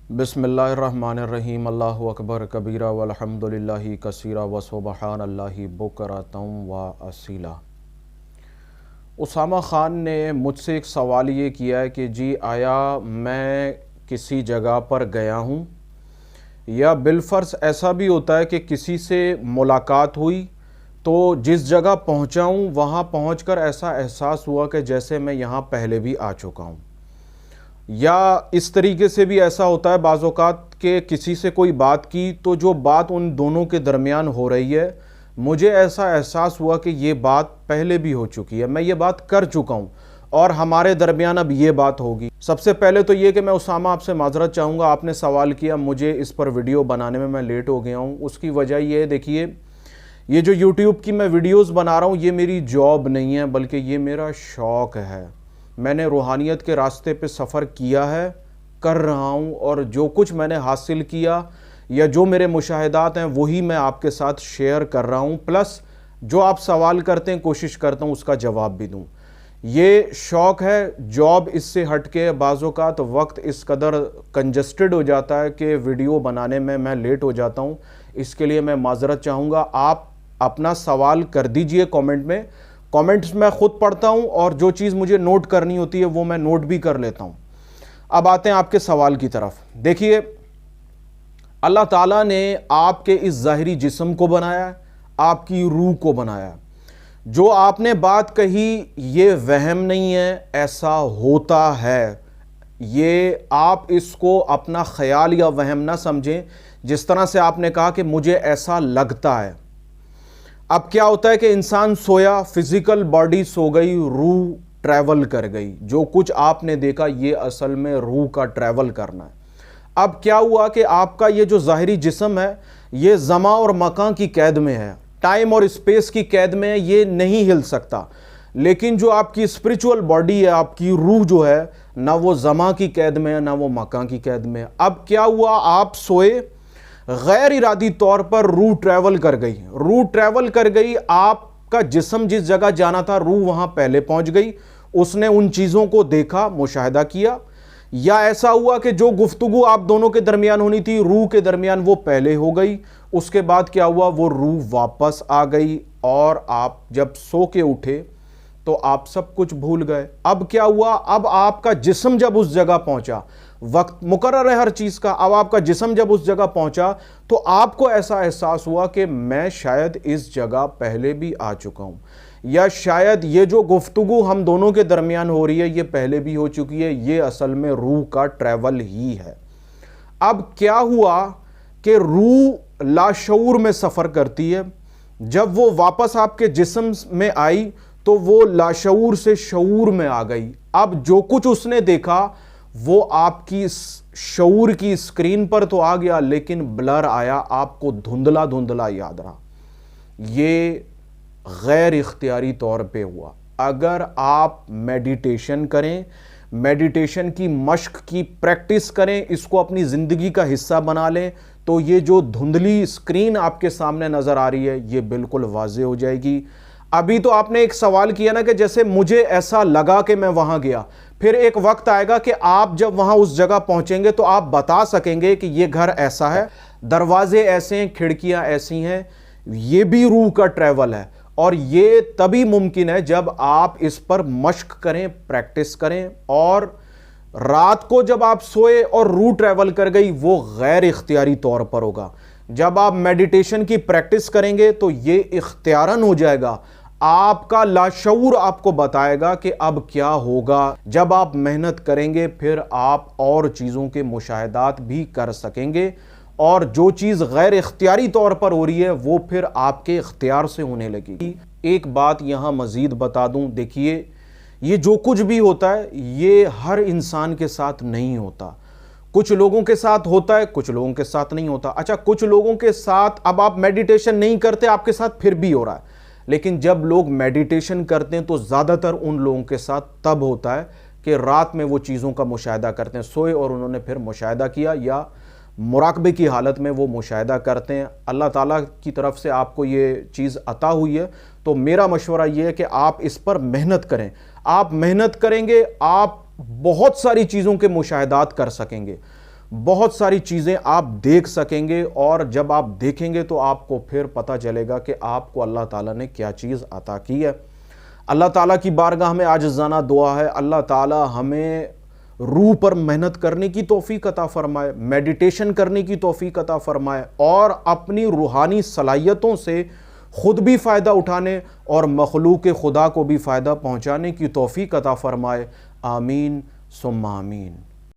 बिस्मिल्लाहिर्रहमानिर्रहीम। अल्लाहु अकबर कबीरा वल्हम्दुलिल्लाहि कसीरा व सुबहानल्लाहि बुकरतम व असीला। उसामा ख़ान ने मुझसे एक सवाल ये किया है कि जी आया मैं किसी जगह पर गया हूँ या बिलफ़र्ज़ ऐसा भी होता है कि किसी से मुलाकात हुई तो जिस जगह पहुँचा हूँ वहाँ पहुँचकर ऐसा एहसास हुआ कि जैसे मैं यहाँ पहले भी आ चुका हूँ, या इस तरीके से भी ऐसा होता है बाज़ औक़ात के किसी से कोई बात की तो जो बात उन दोनों के दरमियान हो रही है मुझे ऐसा एहसास हुआ कि ये बात पहले भी हो चुकी है, मैं ये बात कर चुका हूँ और हमारे दरमियान अब ये बात होगी। सबसे पहले तो ये कि मैं उसामा आपसे माज़रत चाहूँगा, आपने सवाल किया, मुझे इस पर वीडियो बनाने में मैं लेट हो गया हूँ। उसकी वजह ये है, देखिए ये जो यूट्यूब की मैं वीडियोज़ बना रहा हूँ ये मेरी जॉब नहीं है बल्कि ये मेरा शौक़ है। मैंने रूहानियत के रास्ते पे सफ़र किया है, कर रहा हूँ, और जो कुछ मैंने हासिल किया या जो मेरे मुशाहिदात हैं वही मैं आपके साथ शेयर कर रहा हूँ, प्लस जो आप सवाल करते हैं कोशिश करता हूँ उसका जवाब भी दूँ। ये शौक़ है, जॉब इससे हट के बाज़ औक़ात वक्त इस कदर कंजस्टेड हो जाता है कि वीडियो बनाने में मैं लेट हो जाता हूँ। इसके लिए मैं माज़रत चाहूँगा। आप अपना सवाल कर दीजिए कमेंट में, कमेंट्स मैं ख़ुद पढ़ता हूँ और जो चीज़ मुझे नोट करनी होती है वो मैं नोट भी कर लेता हूँ। अब आते हैं आपके सवाल की तरफ। देखिए, अल्लाह ताला ने आपके इस ज़ाहिरी जिस्म को बनाया, आपकी रूह को बनाया। जो आपने बात कही ये वहम नहीं है, ऐसा होता है। ये आप इसको अपना ख्याल या वहम ना समझें। जिस तरह से आपने कहा कि मुझे ऐसा लगता है, अब क्या होता है कि इंसान सोया, फिजिकल बॉडी सो गई, रूह ट्रैवल कर गई। जो कुछ आपने देखा ये असल में रूह का ट्रैवल करना है। अब क्या हुआ कि आपका ये जो ज़ाहिरी जिस्म है ये ज़मा और मकान की कैद में है, टाइम और स्पेस की कैद में है, ये नहीं हिल सकता। लेकिन जो आपकी स्पिरिचुअल बॉडी है, आपकी रूह जो है, ना वो ज़मा की कैद में है ना वो मकान की कैद में है। अब क्या हुआ, आप सोए, गैर इरादी तौर पर रूह ट्रैवल कर गई, रूह ट्रैवल कर गई। आपका जिस्म जिस जगह जाना था रूह वहां पहले पहुंच गई, उसने उन चीज़ों को देखा, मुशाहिदा किया। या ऐसा हुआ कि जो गुफ्तगू आप दोनों के दरमियान होनी थी रूह के दरमियान वो पहले हो गई। उसके बाद क्या हुआ, वो रूह वापस आ गई और आप जब सो के उठे तो आप सब कुछ भूल गए। अब क्या हुआ, अब आपका जिस्म जब उस जगह पहुंचा, वक्त मुकर्रर है हर चीज़ का, अब आपका जिस्म जब उस जगह पहुंचा तो आपको ऐसा एहसास हुआ कि मैं शायद इस जगह पहले भी आ चुका हूं, या शायद ये जो गुफ्तगू हम दोनों के दरमियान हो रही है ये पहले भी हो चुकी है। ये असल में रूह का ट्रैवल ही है। अब क्या हुआ कि रूह लाशऊर में सफ़र करती है। जब वो वापस आपके जिस्म में आई तो वो लाशऊर से शऊर में आ गई। अब जो कुछ उसने देखा वो आपकी शऊर की स्क्रीन पर तो आ गया लेकिन ब्लर आया, आपको धुंधला धुंधला याद रहा। ये गैर इख्तियारी तौर पे हुआ। अगर आप मेडिटेशन करें, मेडिटेशन की मश्क की प्रैक्टिस करें, इसको अपनी ज़िंदगी का हिस्सा बना लें तो ये जो धुंधली स्क्रीन आपके सामने नज़र आ रही है ये बिल्कुल वाज़े हो जाएगी। अभी तो आपने एक सवाल किया ना कि जैसे मुझे ऐसा लगा कि मैं वहां गया, फिर एक वक्त आएगा कि आप जब वहां उस जगह पहुंचेंगे तो आप बता सकेंगे कि ये घर ऐसा है, दरवाजे ऐसे हैं, खिड़कियां ऐसी हैं। ये भी रूह का ट्रैवल है और ये तभी मुमकिन है जब आप इस पर मश्क करें, प्रैक्टिस करें। और रात को जब आप सोए और रूह ट्रैवल कर गई वो गैर इख्तियारी तौर पर होगा। जब आप मेडिटेशन की प्रैक्टिस करेंगे तो ये इख्तियारन हो जाएगा। आपका लाशऊर आपको बताएगा कि अब क्या होगा। जब आप मेहनत करेंगे फिर आप और चीज़ों के मुशाहिदात भी कर सकेंगे और जो चीज़ गैर इख्तियारी तौर पर हो रही है वो फिर आपके इख्तियार से होने लगेगी। एक बात यहाँ मज़ीद बता दूँ, देखिए ये जो कुछ भी होता है ये हर इंसान के साथ नहीं होता। कुछ लोगों के साथ होता है, कुछ लोगों के साथ नहीं होता। अच्छा, कुछ लोगों के साथ अब आप मेडिटेशन नहीं करते, आपके साथ फिर भी हो रहा है। लेकिन जब लोग मेडिटेशन करते हैं तो ज़्यादातर उन लोगों के साथ तब होता है कि रात में वो चीज़ों का मुशाहिदा करते हैं, सोए और उन्होंने फिर मुशाहिदा किया, या मुराकबे की हालत में वो मुशाहिदा करते हैं। अल्लाह ताला की तरफ से आपको ये चीज़ अता हुई है तो मेरा मशवरा ये है कि आप इस पर मेहनत करें। आप मेहनत करेंगे, आप बहुत सारी चीज़ों के मुशाहिदात कर सकेंगे। بہت ساری چیزیں آپ دیکھ سکیں گے، اور جب آپ دیکھیں گے تو آپ کو پھر پتہ چلے گا کہ آپ کو اللہ تعالیٰ نے کیا چیز عطا کی ہے۔ اللہ تعالیٰ کی بارگاہ میں عاجزانہ دعا ہے، اللہ تعالیٰ ہمیں روح پر محنت کرنے کی توفیق عطا فرمائے، میڈیٹیشن کرنے کی توفیق عطا فرمائے، اور اپنی روحانی صلاحیتوں سے خود بھی فائدہ اٹھانے اور مخلوق خدا کو بھی فائدہ پہنچانے کی توفیق عطا فرمائے۔ آمین ثم آمین۔